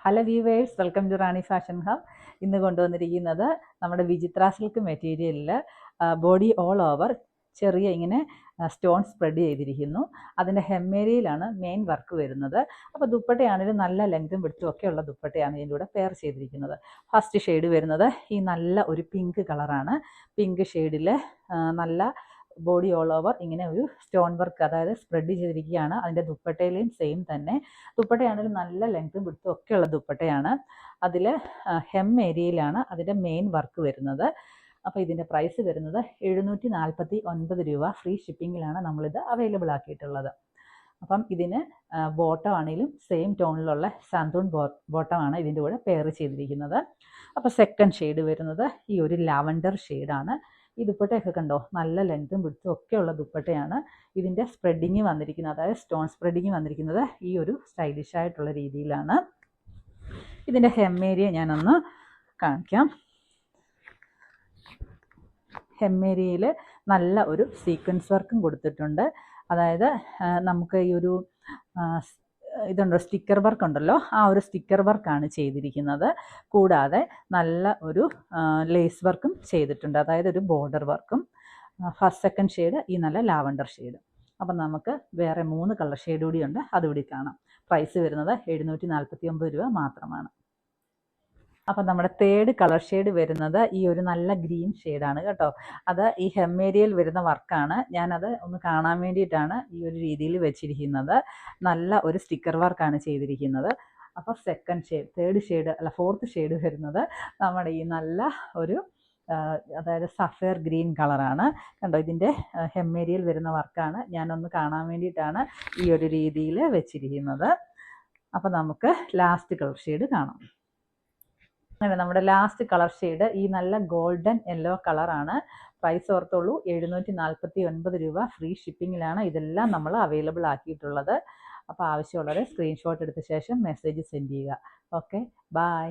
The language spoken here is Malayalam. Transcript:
Hello viewers, welcome to Rani fashion hub. ഇന്ന് കൊണ്ടുവന്നിരിക്കുന്നത് നമ്മുടെ വിചിത്ര സിൽക്ക് മെറ്റീരിയലിൽ ബോഡി ഓൾ ഓവർ ചെറിയ ഇങ്ങനെ സ്റ്റോൺ സ്പ്രെഡ് ചെയ്തിരിക്കുന്നു. അതിൻ്റെ ഹെമ്മേരിയിലാണ് മെയിൻ വർക്ക് വരുന്നത്. അപ്പോൾ ദുപ്പട്ടയാണെങ്കിലും നല്ല ലെങ്തും വിഡ്ത്തും ഒക്കെയുള്ള ദുപ്പട്ടയാണ് ഇതിൻ്റെ കൂടെ പെയർ ചെയ്തിരിക്കുന്നത്. ഫസ്റ്റ് ഷെയ്ഡ് വരുന്നത് ഈ നല്ല ഒരു പിങ്ക് കളറാണ്. പിങ്ക് ഷെയ്ഡിൽ നല്ല ബോഡി ഓൾ ഓവർ ഇങ്ങനെ ഒരു സ്റ്റോൺ വർക്ക്, അതായത് സ്പ്രെഡ് ചെയ്തിരിക്കുകയാണ്. അതിൻ്റെ ദുപ്പട്ടയിലെയും സെയിം തന്നെ. ദുപ്പട്ടയാണെങ്കിലും നല്ല ലെങ്ത്തും വിഡ്ത്തും ഒക്കെയുള്ള ദുപ്പട്ടയാണ്. അതിൽ ഹെം ഏരിയയിലാണ് അതിൻ്റെ മെയിൻ വർക്ക് വരുന്നത്. അപ്പോൾ ഇതിൻ്റെ പ്രൈസ് വരുന്നത് 749 രൂപ. ഫ്രീ ഷിപ്പിങ്ങിലാണ് നമ്മളിത് അവൈലബിൾ ആക്കിയിട്ടുള്ളത്. അപ്പം ഇതിന് ബോട്ടം ആണെങ്കിലും സെയിം ടോണിലുള്ള സാന്തൂൺ ബോട്ടമാണ് ഇതിൻ്റെ കൂടെ പെയർ ചെയ്തിരിക്കുന്നത്. അപ്പോൾ സെക്കൻഡ് ഷെയ്ഡ് വരുന്നത് ഈ ഒരു ലാവൻഡർ ഷെയ്ഡാണ്. ഈ ദുപ്പട്ടയൊക്കെ കണ്ടോ, നല്ല ലെങ്ത്തും വിഡ്ത്തും ഒക്കെയുള്ള ദുപ്പട്ടയാണ്. ഇതിൻ്റെ സ്പ്രെഡിങ് വന്നിരിക്കുന്നത്, അതായത് സ്റ്റോൺ സ്പ്രെഡിങ് വന്നിരിക്കുന്നത് ഈ ഒരു സ്റ്റൈലിഷ് ആയിട്ടുള്ള രീതിയിലാണ്. ഇതിൻ്റെ ഹെം ഏരിയ ഞാനൊന്ന് കാണിക്കാം. ഹെം ഏരിയയിൽ നല്ല ഒരു സീക്വൻസ് വർക്കും കൊടുത്തിട്ടുണ്ട്. അതായത് നമുക്ക് ഈ ഒരു ഇതുണ്ടോ, സ്റ്റിക്കർ വർക്ക് ഉണ്ടല്ലോ, ആ ഒരു സ്റ്റിക്കർ വർക്കാണ് ചെയ്തിരിക്കുന്നത്. കൂടാതെ നല്ല ഒരു ലേസ് വർക്കും ചെയ്തിട്ടുണ്ട്, അതായത് ഒരു ബോർഡർ വർക്കും. ഫസ്റ്റ് സെക്കൻഡ് ഷെയ്ഡ് ഈ നല്ല ലാവൻഡർ ഷെയ്ഡ്. അപ്പം നമുക്ക് വേറെ 3 കളർ ഷെയ്ഡ് കൂടിയുണ്ട്, അതുകൂടി കാണാം. പ്രൈസ് വരുന്നത് 749 രൂപ മാത്രമാണ്. അപ്പം നമ്മുടെ തേർഡ് കളർ ഷെയ്ഡ് വരുന്നത് ഈ ഒരു നല്ല ഗ്രീൻ ഷെയ്ഡാണ് കേട്ടോ. അത് ഈ ഹെം ഏരിയയിൽ വരുന്ന വർക്കാണ്. ഞാനത് ഒന്ന് കാണാൻ വേണ്ടിയിട്ടാണ് ഈ ഒരു രീതിയിൽ വെച്ചിരിക്കുന്നത്. നല്ല ഒരു സ്റ്റിക്കർ വർക്കാണ് ചെയ്തിരിക്കുന്നത്. അപ്പോൾ ഫോർത്ത് ഷെയ്ഡ് വരുന്നത് നമ്മുടെ ഈ നല്ല ഒരു അതായത് സഫയർ ഗ്രീൻ കളറാണ്. കണ്ടോ, ഇതിൻ്റെ ഹെം ഏരിയയിൽ വരുന്ന വർക്കാണ്. ഞാനൊന്ന് കാണാൻ വേണ്ടിയിട്ടാണ് ഈ ഒരു രീതിയിൽ വെച്ചിരിക്കുന്നത്. അപ്പോൾ നമുക്ക് ലാസ്റ്റ് കളർ ഷെയ്ഡ് കാണാം. അങ്ങനെ നമ്മുടെ ലാസ്റ്റ് കളർ ഷെയ്ഡ് ഈ നല്ല ഗോൾഡൻ യെല്ലോ കളറാണ്. പ്രൈസ് ഓർത്തോളൂ, 749 രൂപ. ഫ്രീ ഷിപ്പിങ്ങിലാണ് ഇതെല്ലാം നമ്മൾ അവൈലബിൾ ആക്കിയിട്ടുള്ളത്. അപ്പോൾ ആവശ്യമുള്ളവരെ സ്ക്രീൻഷോട്ട് എടുത്ത ശേഷം മെസ്സേജ് സെൻഡ് ചെയ്യുക. Okay, by.